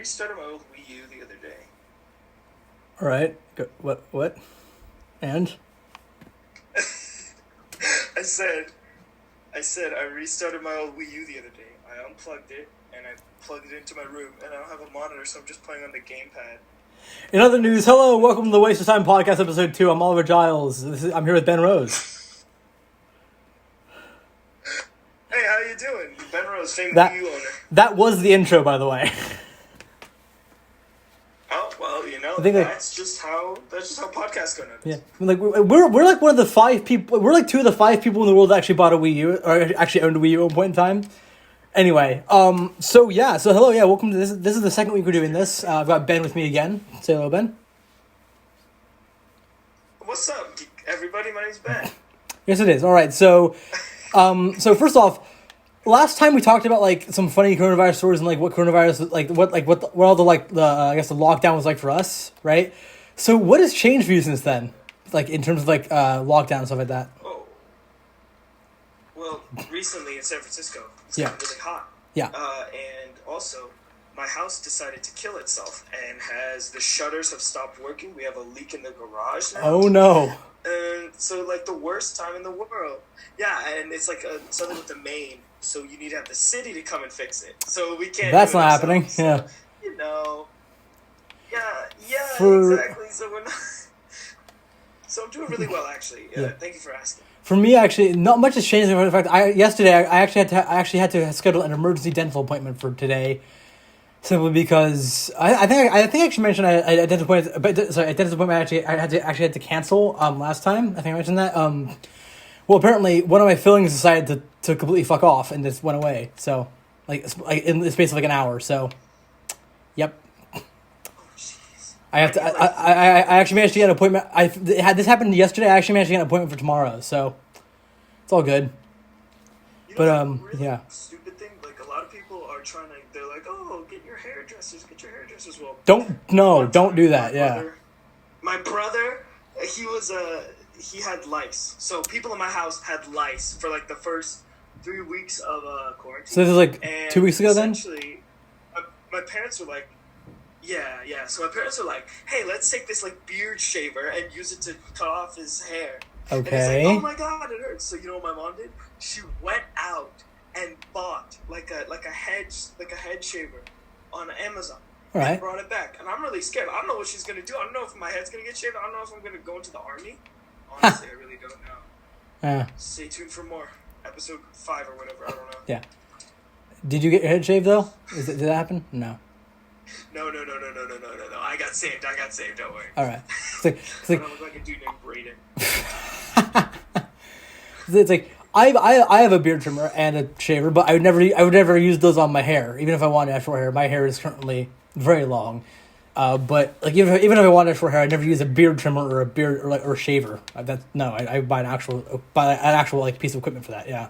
restarted my old Wii U the other day. All right. What? And? I said I restarted my old Wii U the other day. I unplugged it and I plugged it into my room, and I don't have a monitor, so I'm just playing on the gamepad. In other news, hello, welcome to the Waste of Time Podcast, episode 2. I'm Oliver Giles. I'm here with Ben Rose. Hey, how you doing? Ben Rose, famous Wii U owner. That was the intro, by the way. Oh well, that's just how podcasts go nowadays. Yeah, we're like one of the 5 people. We're like 2 of the 5 people in the world that actually bought a Wii U or actually owned a Wii U at one point in time. Anyway, so hello, welcome to this. This is the second week we're doing this. I've got Ben with me again. Say hello, Ben. What's up, everybody? My name's Ben. Yes, it is. All right, so first off, last time we talked about like some funny coronavirus stories and like what coronavirus what all the I guess the lockdown was like for us, right? So what has changed for you since then, like in terms of like lockdown and stuff like that? Oh, well, recently in San Francisco, it's Yeah. gotten really hot. Yeah. And also, my house decided to kill itself, and the shutters have stopped working. We have a leak in the garage now. Oh no. And so like the worst time in the world. Yeah, and it's like something with the main. So you need to have the city to come and fix it. So we can't. That's do it not ourselves. happening. So, Yeah. Yeah, exactly. So we're not. So I'm doing really well, actually. Yeah. Thank you for asking. For me, actually, not much has changed. In fact, yesterday I actually had to schedule an emergency dental appointment for today, simply because I think I actually mentioned a dental appointment. But sorry, a dental appointment I had to cancel last time. I think I mentioned that. Well, apparently one of my fillings decided to completely fuck off and just went away. So like in the space of like an hour. So, yep. I have to. I actually managed to get an appointment. This happened yesterday. I actually managed to get an appointment for tomorrow, so it's all good. But really yeah. Stupid thing. Like a lot of people are trying to. They're like, oh, get your hairdressers. Well, Don't do that. Yeah. My brother, he had lice. So people in my house had lice for like the first 3 weeks of quarantine. So this is like 2 weeks ago then. Essentially, my parents were like. Yeah. So my parents were like, "Hey, let's take this like beard shaver and use it to cut off his hair." Okay. And he's like, "Oh my god, it hurts." So you know what my mom did? She went out and bought like a head shaver on Amazon. All right. And brought it back, and I'm really scared. I don't know what she's gonna do. I don't know if my head's gonna get shaved. I don't know if I'm gonna go into the army. Honestly, I really don't know. Yeah. Stay tuned for more. Episode 5 or whatever. I don't know. Yeah. Did you get your head shaved though? Did that happen? No. No. I got saved. Don't worry. All right. It's I like don't look like a dude named Braden. it's like I have a beard trimmer and a shaver, but I would never use those on my hair, even if I wanted short hair. My hair is currently very long, but like even if I wanted short hair, I'd never use a beard trimmer or a beard or shaver. I buy an actual like piece of equipment for that. Yeah.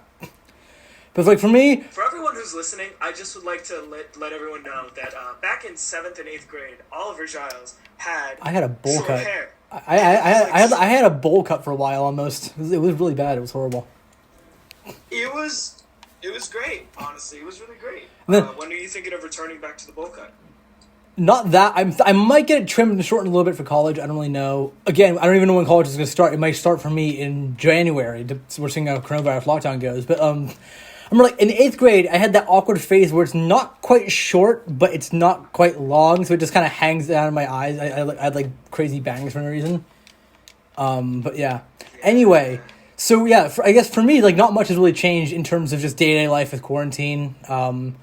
But like for me, for everyone who's listening, I just would like to let everyone know that back in 7th and 8th grade, Oliver Giles had a bowl short cut. hair. I had a bowl cut for a while almost. It was really bad. It was horrible. It was great. Honestly, it was really great. When are you thinking of returning back to the bowl cut? Not that I might get it trimmed and shortened a little bit for college. I don't really know. Again, I don't even know when college is going to start. It might start for me in January. We're seeing how coronavirus lockdown goes, but I remember, like, in 8th grade, I had that awkward phase where it's not quite short, but it's not quite long, so it just kind of hangs down in my eyes. I had, like, crazy bangs for no reason. But, yeah. Anyway, so, yeah, I guess for me, like, not much has really changed in terms of just day-to-day life with quarantine. I'm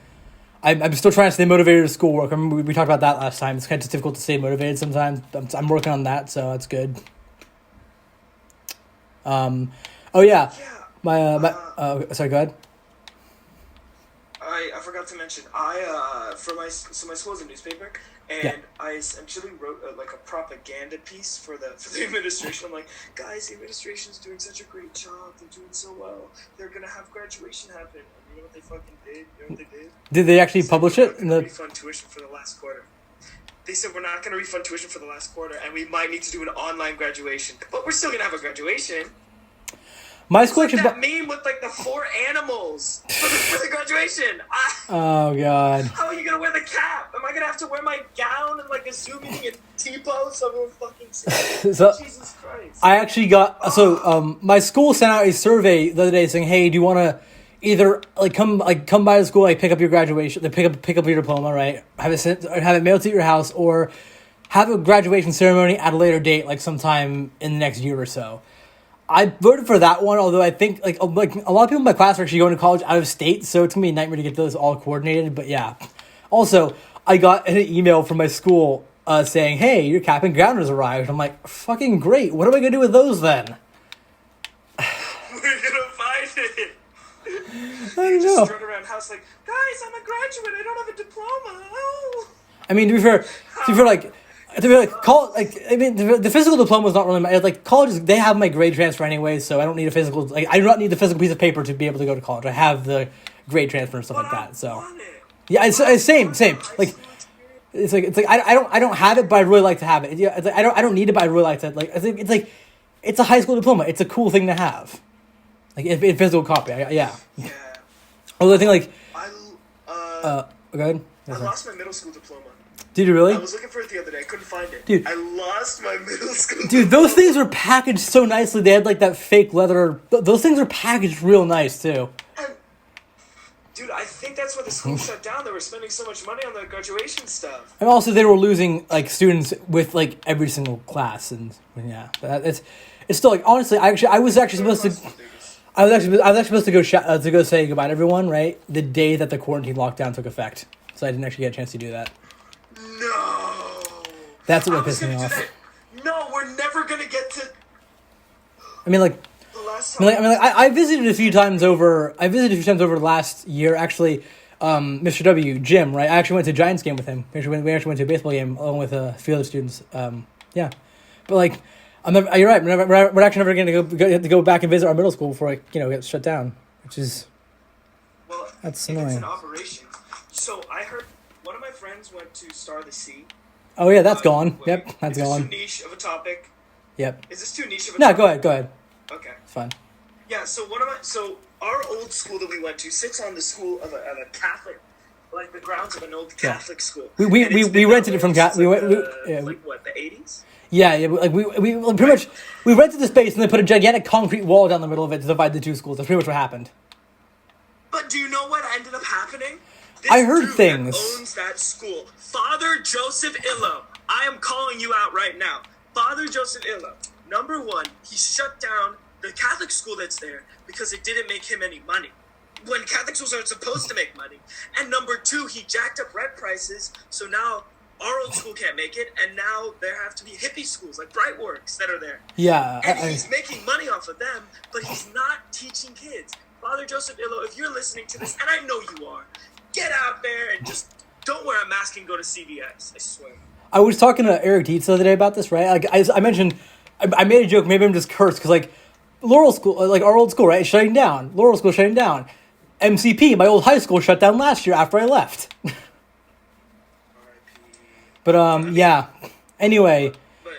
still trying to stay motivated with schoolwork. I remember we talked about that last time. It's kind of difficult to stay motivated sometimes. I'm working on that, so that's good. Oh, yeah. Sorry, go ahead. I forgot to mention, my school's a newspaper, and Yeah. I essentially wrote a propaganda piece for the administration. I'm like, guys, the administration's doing such a great job. They're doing so well. They're gonna have graduation happen. And you know what they fucking did? You know what they did? Did they actually publish it? Refund tuition for the last quarter. They said we're not gonna refund tuition for the last quarter, and we might need to do an online graduation, but we're still gonna have a graduation. My school It's like actually. that meme with like the 4 animals for the graduation. Oh god. How are you gonna wear the cap? Am I gonna have to wear my gown and like a Zoom meeting and T-pose so everyone fucking sees? So Jesus Christ. I actually got my school sent out a survey the other day saying, hey, do you want to either come by the school, like pick up your graduation, pick up your diploma, right? Have it mailed to your house, or have a graduation ceremony at a later date, like sometime in the next year or so. I voted for that one, although I think like a lot of people in my class are actually going to college out of state, so it's gonna be a nightmare to get those all coordinated. But yeah, also I got an email from my school saying, "Hey, your cap and gown has arrived." I'm like, "Fucking great! What am I gonna do with those then?" We're gonna find it. I don't You know. just run around the house like, guys, I'm a graduate. I don't have a diploma. Oh. I mean, to be fair, the physical diploma is not really like colleges. They have my grade transfer anyway, so I don't need a physical. Like, I do not need the physical piece of paper to be able to go to college. I have the grade transfer and stuff like that. So yeah, it's same. Like it's like I don't have it, but I'd really like to have it. Yeah, it's like I don't need it, but I'd really like to. Like I think it's a high school diploma. It's a cool thing to have. Like in physical copy. Yeah. Although I think like go ahead. I lost my middle school diploma. Did you really? I was looking for it the other day. I couldn't find it. Dude. I lost my middle school Dude, those things were packaged so nicely. They had like that fake leather. Those things are packaged real nice too. And, dude, I think that's why the school shut down. They were spending so much money on the graduation stuff. And also they were losing like students with like every single class, and yeah, it's still like honestly, I was actually supposed to. I was actually supposed to go say goodbye to everyone, right? The day that the quarantine lockdown took effect, so I didn't actually get a chance to do that. No. That's what pissed me off. No, we're never gonna get to. I mean, like, the last time. I visited a few times over. I visited a few times over last year. Actually, Mr. W, Jim, right? I actually went to a Giants game with him. We actually went to a baseball game along with a few other students. Yeah, but like, you're right. We're actually never going to go back and visit our middle school before it gets shut down, which is that's annoying. It's an operation. So I heard one of my friends went to Star the Sea. Oh yeah, that's gone. Yep, that's gone. Is this too niche of a topic? Yep. Is this too niche of a No, topic? go ahead. Okay. It's fine. Yeah, so our old school that we went to sits on the school of a Catholic, like the grounds of an old Catholic school. We rented it from like the 80s? Yeah, like we pretty much we rented the space and then put a gigantic concrete wall down the middle of it to divide the two schools. That's pretty much what happened. But do you know what ended up happening? I heard dude things. That owns that school, Father Joseph Illo. I am calling you out right now. Father Joseph Illo. Number one, he shut down the Catholic school that's there because it didn't make him any money. When Catholic schools aren't supposed to make money. And number two, he jacked up rent prices, so now our old school can't make it, and now there have to be hippie schools like Brightworks that are there. Yeah. And he's making money off of them, but he's not teaching kids. Father Joseph Illo, if you're listening to this, and I know you are, get out there and just don't wear a mask and go to CVS. I swear. I was talking to Eric Dietz the other day about this, right? Like I mentioned, I made a joke. Maybe I'm just cursed because like Laurel School, like our old school, right, is shutting down. Laurel School shutting down. MCP, my old high school, shut down last year after I left. But yeah. Anyway, but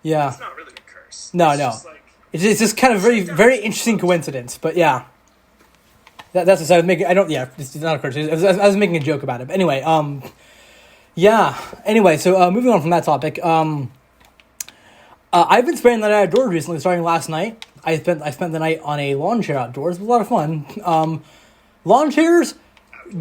yeah. it's not really a curse. No. Just like, It's just kind of very interesting coincidence. But yeah. That's what I was making. I don't. Yeah, it's not a curse. I was making a joke about it. But anyway, yeah. Anyway, so moving on from that topic, I've been spending the night outdoors recently. Starting last night, I spent the night on a lawn chair outdoors. It was a lot of fun. Lawn chairs,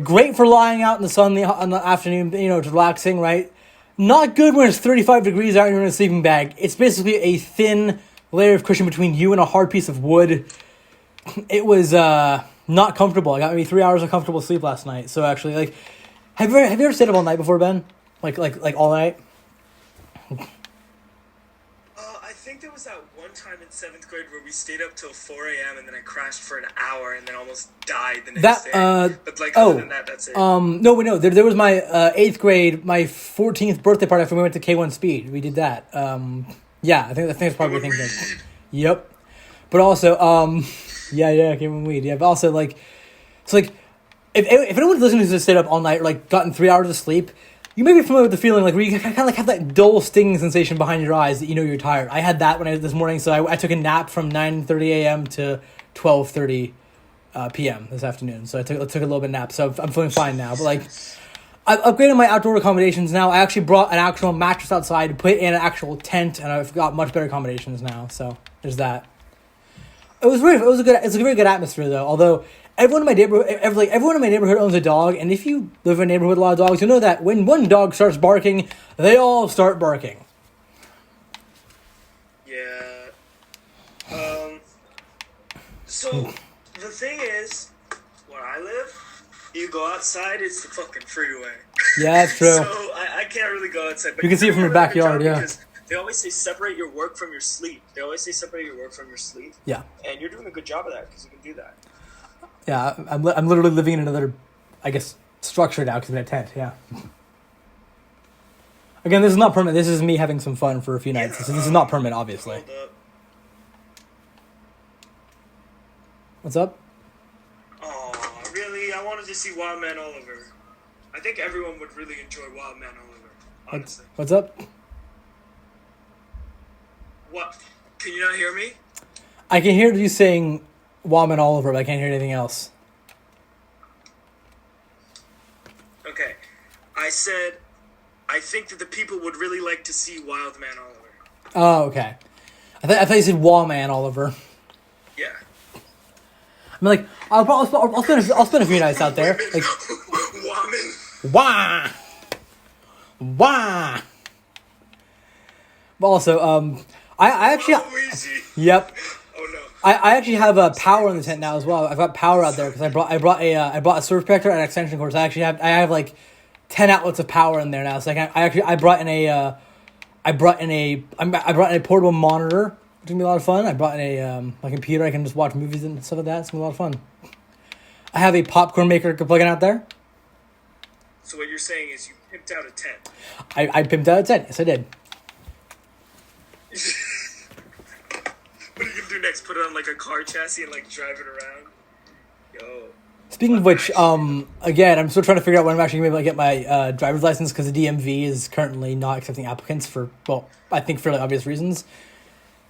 great for lying out in the sun in the afternoon. Just relaxing. Right. Not good when it's 35 degrees out and you're in a sleeping bag. It's basically a thin layer of cushion between you and a hard piece of wood. It was not comfortable. I got maybe 3 hours of comfortable sleep last night. So actually, like, have you ever stayed up all night before, Ben? Like all night? I think there was that one time in 7th grade where we stayed up till 4 a.m. and then I crashed for an hour and then almost died the next day. But like other than that, that's it. No. There was my 8th grade, my 14th birthday party after we went to K1 Speed. We did that. Yeah, I think that's probably the thing. Yep. But also, yeah, K1 Weed. Yeah, but also like, it's like, if anyone's listening to this stayed up all night or like gotten 3 hours of sleep, you may be familiar with the feeling like where you kind of like have that dull stinging sensation behind your eyes that you're tired. I had that this morning, so I took a nap from 9:30 a.m. to 12:30 p.m. this afternoon. So I took a little bit of nap, so I'm feeling fine now. But like, I've upgraded my outdoor accommodations now. I actually brought an actual mattress outside, put in an actual tent, and I've got much better accommodations now. So there's that. It's a very good atmosphere though. Although everyone in my neighborhood owns a dog, and if you live in a neighborhood with a lot of dogs, you know that when one dog starts barking, they all start barking. Yeah. So the thing is, where I live, you go outside, it's the fucking freeway. Yeah, that's true. So I can't really go outside. But you can see it from your backyard, yeah. They always say separate your work from your sleep. Yeah. And you're doing a good job of that because you can do that. Yeah, I'm literally living in another, I guess, structure now because I'm in a tent, yeah. Again, this is not permanent. This is me having some fun for a few nights. This is not permanent, obviously. Hold up. What's up? Oh, really? I wanted to see Wild Man Oliver. I think everyone would really enjoy Wild Man Oliver, honestly. What's up? What? Can you not hear me? I can hear you saying Wild Man Oliver, but I can't hear anything else. Okay. I said, I think that the people would really like to see Wild Man Oliver. Oh, okay. I thought you said Wall Man Oliver. Yeah. I'm like, I'll spend a few nights out there. Like, Woman. wah, wah. But also, I actually, Easy. yep. Oh no. I actually have power in the tent now as well. I've got power out there because I brought a surge protector and an extension cord. So I have like 10 outlets of power in there now. So I brought in a portable monitor. It's gonna be a lot of fun. I brought in my computer. I can just watch movies and stuff like that. It's gonna be a lot of fun. I have a popcorn maker to plug in out there. So what you're saying is you pimped out a tent. I pimped out a tent. Yes, I did. What are you gonna do next? Put it on like a car chassis and like drive it around? Yo. Speaking of which, again, I'm still trying to figure out when I'm actually going to be able to get my driver's license because the DMV is currently not accepting applicants for, well, I think fairly obvious reasons.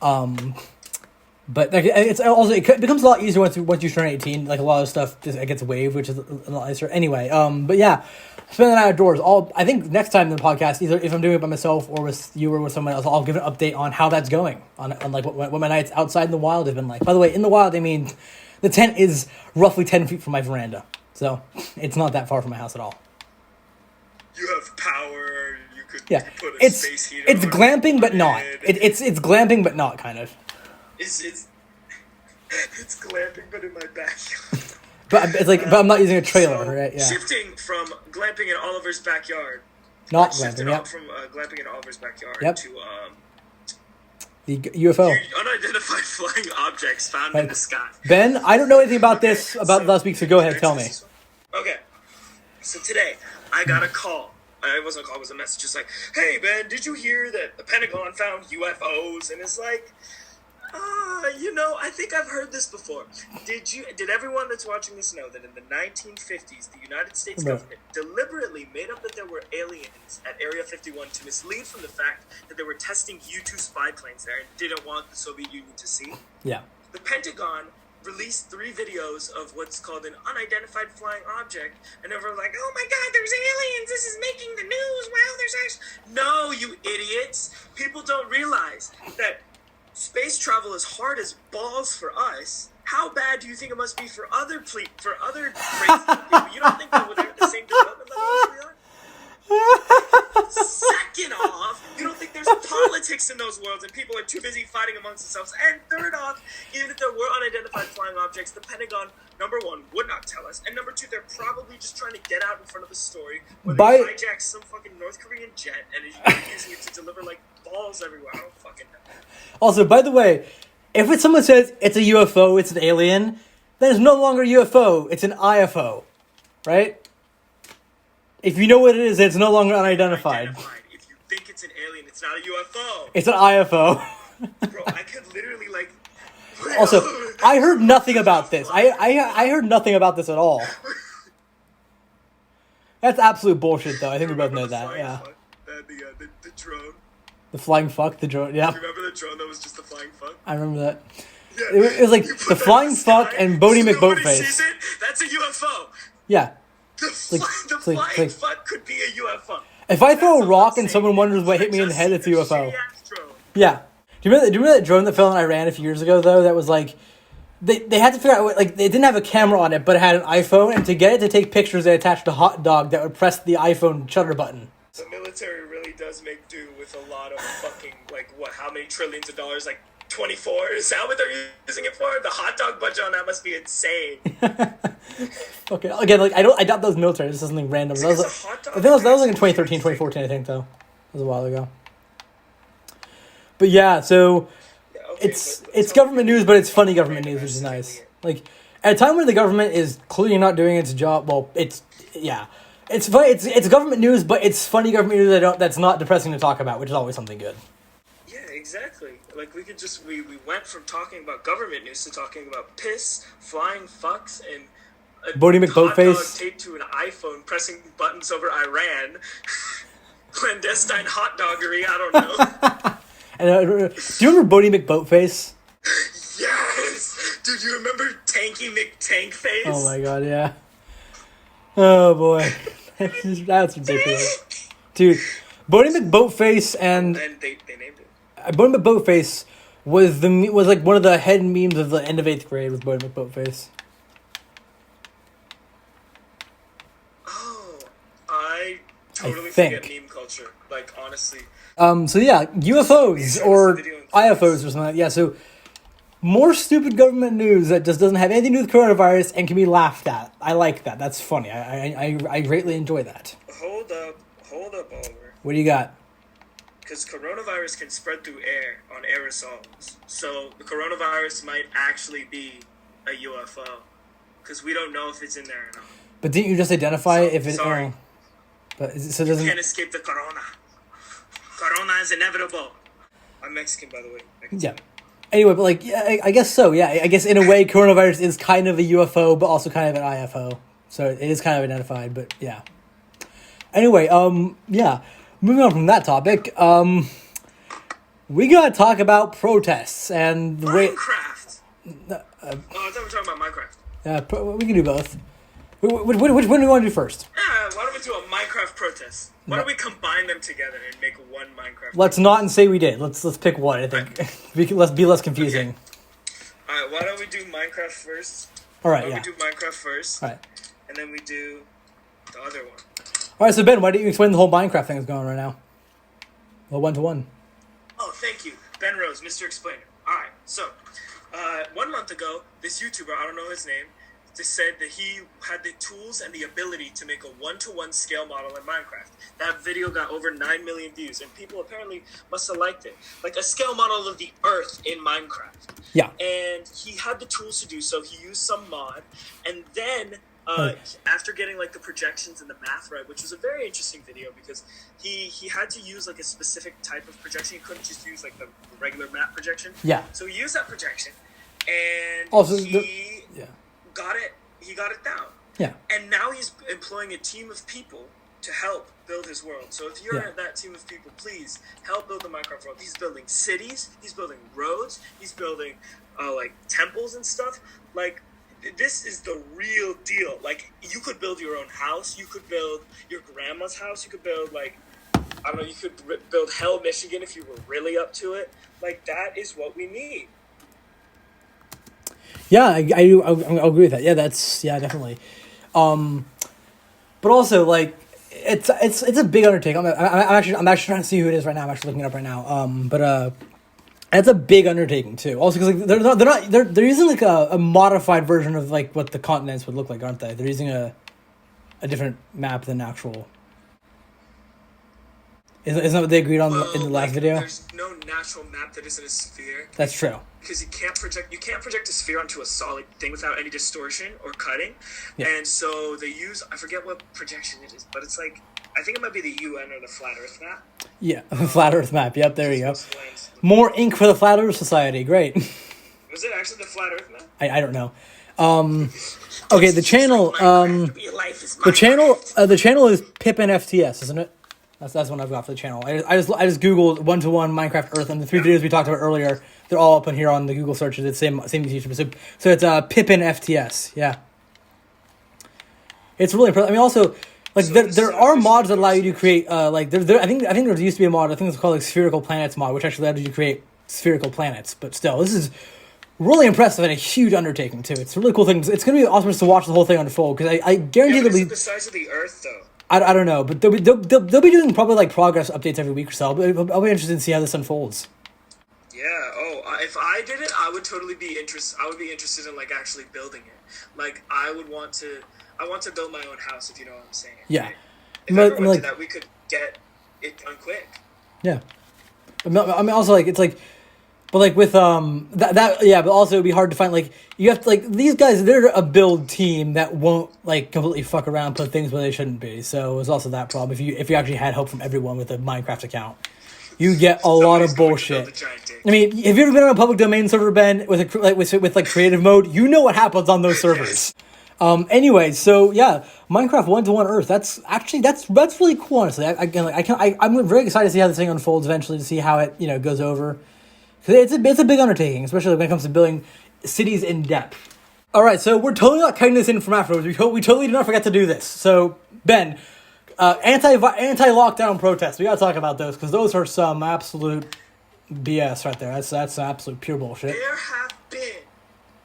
But it becomes a lot easier once you turn 18. Like a lot of stuff just gets waived, which is a lot nicer. Anyway, but yeah, spending the night outdoors. I think next time in the podcast, either if I'm doing it by myself or with you or with someone else, I'll give an update on how that's going on like what my nights outside in the wild have been like. By the way, in the wild, I mean the tent is roughly 10 feet from my veranda, so it's not that far from my house at all. You have power. You could put it's space heater. It's glamping, but not. It's glamping, but not kind of. It's glamping, but in my backyard. But I'm not using a trailer, So, right? Yeah. Shifting from glamping in Oliver's backyard. Not Shifting glamping. Yep. up from glamping in Oliver's backyard Yep. to The UFO. unidentified flying objects found in the sky. Ben, I don't know anything about this last week, so go ahead, tell me. Okay. So today, I got a call. It wasn't a call, it was a message. It's like, hey, Ben, did you hear that the Pentagon found UFOs? And it's like, I think I've heard this before. Did everyone that's watching this know that in the 1950s, the United States government deliberately made up that there were aliens at Area 51 to mislead from the fact that they were testing U-2 spy planes there and didn't want the Soviet Union to see? Yeah. The Pentagon released 3 videos of what's called an unidentified flying object, and everyone's like, oh my god, there's aliens, this is making the news, wow, there's actually... No, you idiots! People don't realize that space travel is hard as balls for us. How bad do you think it must be for other crazy people? You don't think that they're at the same development level as we are? Second off, you don't think there's politics in those worlds and people are too busy fighting amongst themselves? And third off, even if there were unidentified flying objects, the Pentagon, number one, would not tell us, and number two, they're probably just trying to get out in front of the story where they hijack some fucking North Korean jet and are using it to deliver like balls everywhere. I don't fucking know. Also, by the way, if someone says it's a UFO, it's an alien, then it's no longer a UFO, it's an IFO, right? If you know what it is, it's no longer unidentified. If you think it's an alien, it's not a UFO. It's an IFO. Bro, I could literally like... Also, I heard nothing about this. I heard nothing about this at all. That's absolute bullshit, though. I think we both know that, yeah. The drone. The flying fuck, the drone, yeah. Do you remember the drone that was just the flying fuck? I remember that. Yeah, it was like the flying fuck and Bodie McBoatface. Sees it, that's a UFO. Yeah. The flying fuck could be a UFO. If I throw a rock and someone wonders what hit me in the head, it's a UFO. Yeah. Do you remember that drone that fell in Iran a few years ago, though? That was like... They had to figure out, like, they didn't have a camera on it, but it had an iPhone, and to get it to take pictures, they attached a hot dog that would press the iPhone shutter button. The military really does make do with a lot of fucking, like, what, how many trillions of dollars? Like, 24? Is that what they're using it for? The hot dog budget on that must be insane. Okay, again, like, I doubt that was military, this is something random. That was, I think that was like in 2013, 2014, I think, though. That was a while ago. But yeah, so... It's government news, but it's funny government news, which is nice. Like, at a time when the government is clearly not doing its job, well, it's funny, it's government news, but it's funny government news that's not depressing to talk about, which is always something good. Yeah, exactly. Like, we went from talking about government news to talking about piss, flying fucks, and Bodie McBoatface taped to an iPhone, pressing buttons over Iran, clandestine hot doggery, I don't know. And, do you remember Bodie McBoatface? Yes! Dude, you remember Tanky McTankface? Oh my god, yeah. Oh boy. That's ridiculous. Dude, Bodie McBoatface and they named it. Bodie McBoatface was like one of the head memes of the end of 8th grade with Bodie McBoatface. Oh, I totally forget meme culture. Like, honestly. So yeah, UFOs or IFOs or something like that. Yeah, so more stupid government news that just doesn't have anything to do with coronavirus and can be laughed at. I like that. That's funny. I greatly enjoy that. Hold up, Oliver. What do you got? Because coronavirus can spread through air on aerosols. So the coronavirus might actually be a UFO. Because we don't know if it's in there or not. But didn't you just identify if it... Sorry. Oh, but so doesn't... You can't escape the corona. Corona is inevitable. I'm Mexican, by the way. Yeah. Anyway, but like, yeah, I guess so. Yeah, I guess in a way, coronavirus is kind of a UFO, but also kind of an IFO. So it is kind of identified, but yeah. Anyway, yeah. Moving on from that topic, we gotta talk about protests and Minecraft. I thought we were talking about Minecraft. Yeah, we can do both. Which one do you want to do first? Yeah, why don't we do a Minecraft protest? Why don't we combine them together and make one Minecraft? Let's not and say we did. Let's pick one. I think let's be less confusing. Okay. All right, why don't we do Minecraft first? All right, we do Minecraft first? All right, and then we do the other one. All right, so Ben, why don't you explain the whole Minecraft thing that's going on right now? Well, 1-to-1. Oh, thank you, Ben Rose, Mr. Explainer. All right, so 1 month ago, this YouTuber, I don't know his name, just said that he had the tools and the ability to make a 1-to-1 scale model in Minecraft. That video got over 9 million views, and people apparently must have liked it. Like a scale model of the Earth in Minecraft. Yeah. And he had the tools to do so. He used some mod, and then after getting like the projections and the math right, which was a very interesting video because he had to use like a specific type of projection. He couldn't just use like the regular map projection. Yeah. So he used that projection, and also he got it down. Yeah. And now he's employing a team of people to help build his world. So if you're that team of people, please help build the Minecraft world. He's building cities, he's building roads, he's building like temples and stuff. Like, this is the real deal. Like, you could build your own house, you could build your grandma's house, you could build like, I don't know, you could build Hell, Michigan if you were really up to it. Like, that is what we need. Yeah, I agree with that. Yeah, definitely. But also, like, it's a big undertaking. I'm actually trying to see who it is right now. I'm actually looking it up right now. But it's a big undertaking too. Also, because like they're using like a modified version of like what the continents would look like, aren't they? They're using a different map than actual. Isn't that what they agreed on in the last video? There's no natural map that isn't a sphere. That's true. Because you can't project a sphere onto a solid thing without any distortion or cutting. Yeah. And so they use, I forget what projection it is, but it's like, I think it might be the UN or the Flat Earth map. Yeah, Flat Earth map. Yep, there you go. More ink for the Flat Earth Society. Great. Was it actually the Flat Earth map? I don't know. Okay, the channel. The channel is Pippin FTS, isn't it? That's what I've got for the channel. I just googled 1-to-1 Minecraft Earth, and the 3 videos we talked about earlier, they're all up in here on the Google searches. It's same as YouTube. So it's Pippin FTS. Yeah. It's really impressive. I mean, also, like So there are mods that allow you to create like there. I think there used to be a mod. I think it's called like Spherical Planets mod, which actually allowed you to create spherical planets. But still, this is really impressive and a huge undertaking too. It's a really cool thing. It's going to be awesome just to watch the whole thing unfold because I guarantee Yeah, there'll is be. it the size of the Earth though? I don't know, but they'll be doing probably like progress updates every week or so. I'll be interested to see how this unfolds. Yeah. Oh, if I did it, I would totally be interested. I would be interested in like actually building it. Like I would want to. I want to build my own house. If you know what I'm saying. Yeah. Right? If But, everyone like- did that, we could get it done quick. Yeah, I mean also like it's like, but like with that yeah, but also it'd be hard to find like you have to like these guys they're a build team that won't like completely fuck around and put things where they shouldn't be. So it's also that problem if you actually had help from everyone with a Minecraft account, you get a lot of Somebody's going to build bullshit. a giant dick. I mean, have you ever been on a public domain server, Ben, with with creative mode? You know what happens on those servers. Anyway, so yeah, Minecraft 1-to-1 Earth. That's really cool. Honestly, I'm very excited to see how this thing unfolds eventually, to see how it goes over, because it's a big undertaking, especially when it comes to building cities in depth. All right, so we're totally not cutting this in from afterwards. We totally did not forget to do this. So Ben, anti lockdown protests. We gotta talk about those because those are some absolute BS right there. That's absolute pure bullshit. There have been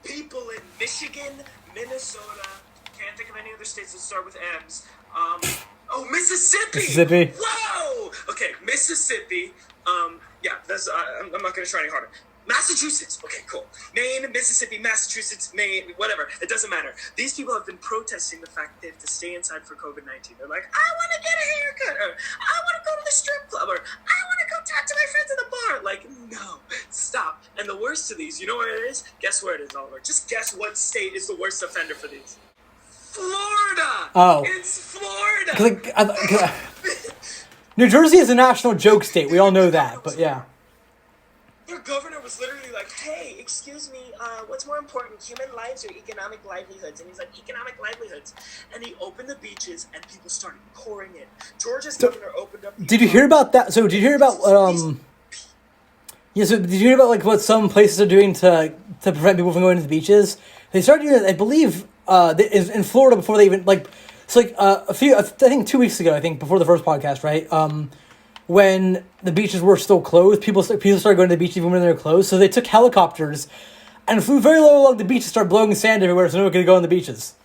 people in Michigan, Minnesota, can't think of any other states that start with M's. Mississippi! Mississippi. Whoa! Okay, Mississippi. Yeah, that's, I'm not gonna try any harder. Massachusetts. Okay, cool. Maine, Mississippi, Massachusetts, Maine, whatever. It doesn't matter. These people have been protesting the fact that they have to stay inside for COVID-19. They're like, I want to get a haircut, or I want to go to the strip club, or I want to go talk to my friends at the bar. Like, no, stop. And the worst of these, you know where it is? Guess where it is, Oliver. Just guess what state is the worst offender for these. Florida. Oh. It's Florida. New Jersey is a national joke state. We all know that, but yeah. Their governor was literally like, hey, excuse me, what's more important, human lives or economic livelihoods? And he's like, economic livelihoods. And he opened the beaches and people started pouring in. Georgia's governor opened up... Did you hear about that? So did you hear about... Yeah, so did you hear about like what some places are doing to prevent people from going to the beaches? They started doing it, I believe, in Florida before they even... like. It's like I think 2 weeks ago, I think, before the first podcast, right? When the beaches were still closed, people started going to the beach even when they were closed. So they took helicopters and flew very low along the beach and started blowing sand everywhere so no one could go on the beaches.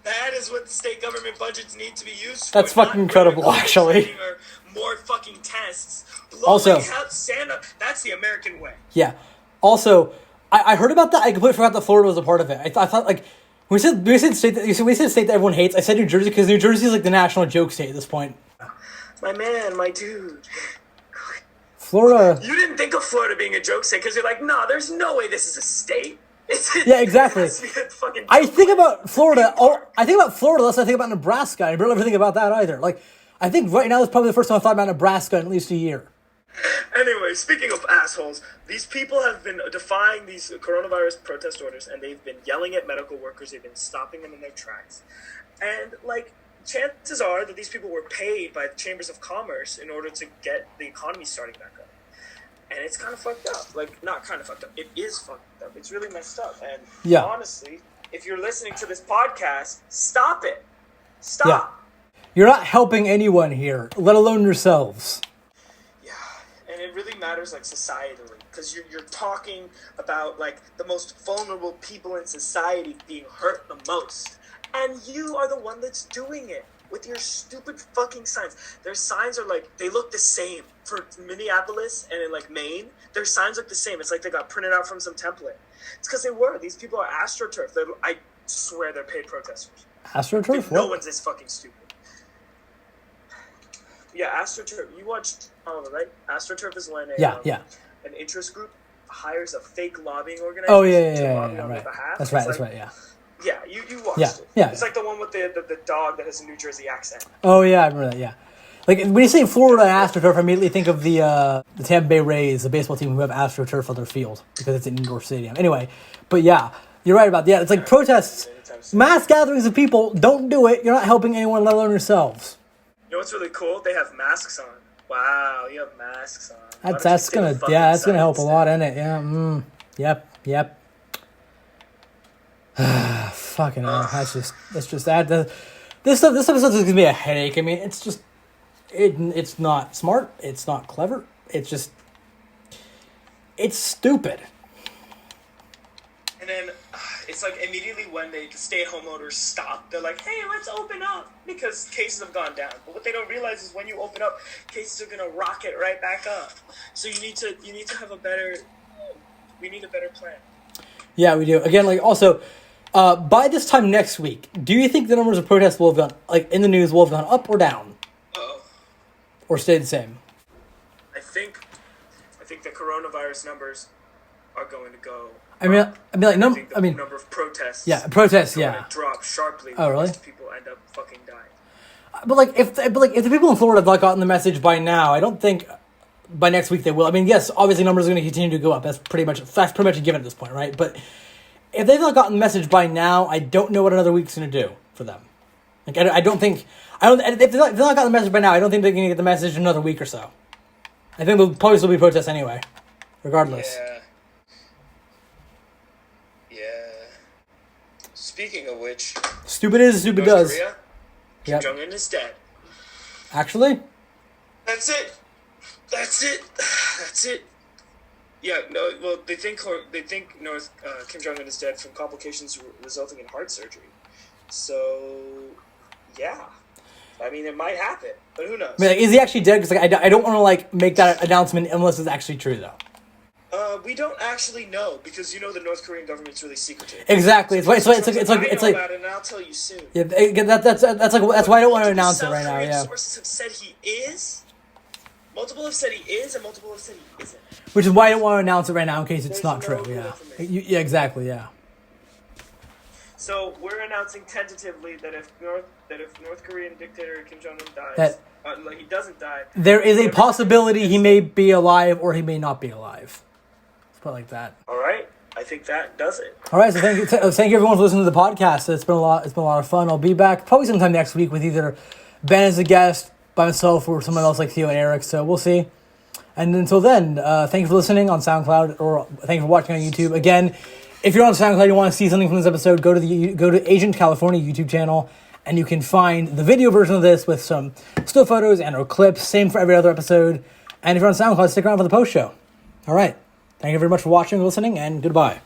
That is what the state government budgets need to be used for. That's fucking incredible, actually. Or more fucking tests. Also, sand up. That's the American way. Yeah. Also, I heard about that. I completely forgot that Florida was a part of it. I thought like we said state that everyone hates. I said New Jersey because New Jersey is like the national joke state at this point. My man, my dude. Florida. You didn't think of Florida being a joke state because you're like, nah, there's no way this is a state. Yeah, exactly. I think about Florida. I think about Florida less than I think about Nebraska. I barely ever think about that either. Like, I think right now is probably the first time I thought about Nebraska in at least a year. Anyway, speaking of assholes, these people have been defying these coronavirus protest orders, and they've been yelling at medical workers. They've been stopping them in their tracks. And, like, chances are that these people were paid by the chambers of commerce in order to get the economy starting back up. And it's kind of fucked up. Like, not kind of fucked up. It is fucked up. It's really messed up. And yeah. Honestly, if you're listening to this podcast, stop it. Stop. Yeah. You're not helping anyone here, let alone yourselves. Yeah. And it really matters, like, societally. Because you're talking about, like, the most vulnerable people in society being hurt the most. And you are the one that's doing it with your stupid fucking signs. Their signs are like, they look the same. For Minneapolis and in like Maine, their signs look the same. It's like they got printed out from some template. It's because they were. These people are AstroTurf. I swear they're paid protesters. AstroTurf? No one's this fucking stupid. Yeah, AstroTurf. You watched Oliver, right? AstroTurf is when an interest group hires a fake lobbying organization. Oh, yeah, on right. their behalf. That's right, yeah. Yeah, you watched it. Yeah. It's like the one with the dog that has a New Jersey accent. Oh, yeah, I remember that, yeah. Like, when you say Florida and AstroTurf, I immediately think of the Tampa Bay Rays, the baseball team who have AstroTurf on their field because it's an indoor stadium. Anyway, but yeah, you're right about that. Yeah, it's like protests, mass gatherings of people, don't do it. You're not helping anyone, let alone yourselves. You know what's really cool? They have masks on. Wow, you have masks on. That's gonna help a lot, isn't it? Yeah, yep. Fucking hell, that's just that. This episode is gonna be a headache. I mean, it's just it's not smart. It's not clever. It's stupid. And then it's like immediately when the stay-at-home orders stop, they're like, "Hey, let's open up," because cases have gone down. But what they don't realize is when you open up, cases are gonna rocket right back up. So you need to have a better. We need a better plan. Yeah, we do. Again, like also, by this time next week, do you think the numbers of protests will have gone in the news will have gone up or down, or stayed the same? I think the coronavirus numbers are going to go. I mean, the number of protests. Yeah, protests. Going to drop sharply. Oh, really? People end up fucking dying. But if the people in Florida have not gotten the message by now, I don't think by next week they will. I mean, yes, obviously numbers are going to continue to go up. That's pretty much a given at this point, right? But if they've not gotten the message by now, I don't know what another week's going to do for them. Like if they've not gotten the message by now, I don't think they're going to get the message in another week or so. I think there'll probably still be protests anyway, regardless. Yeah. Speaking of which, stupid is, stupid North does. Korea, Kim Jong-un is dead. Actually? That's it. Yeah, no. Well, they think Kim Jong-un is dead from complications resulting in heart surgery. So, yeah. I mean, it might happen, but who knows? I mean, is he actually dead? Because I don't want to make that announcement unless it's actually true, though. We don't actually know because the North Korean government's really secretive. Exactly. It's like about it, and I'll tell you soon. Yeah, that's why I don't want to announce it right now. Yeah. Sources have said he is. Multiple have said he is, and multiple have said he isn't. Which is why I don't want to announce it right now in case it's not no true. Yeah. Yeah. Exactly. Yeah. So we're announcing tentatively that if North Korean dictator Kim Jong-un dies, he doesn't die. There is a possibility he may be alive or he may not be alive. Let's put it like that. All right, I think that does it. All right, so thank you everyone for listening to the podcast. It's been a lot of fun. I'll be back probably sometime next week with either Ben as a guest, by myself, or someone else like Theo and Eric. So we'll see. And until then, thank you for listening on SoundCloud, or thank you for watching on YouTube. Again, if you're on SoundCloud and you want to see something from this episode, go to Agent California YouTube channel, and you can find the video version of this with some still photos and or clips. Same for every other episode. And if you're on SoundCloud, stick around for the post show. All right. Thank you very much for watching and listening, and goodbye.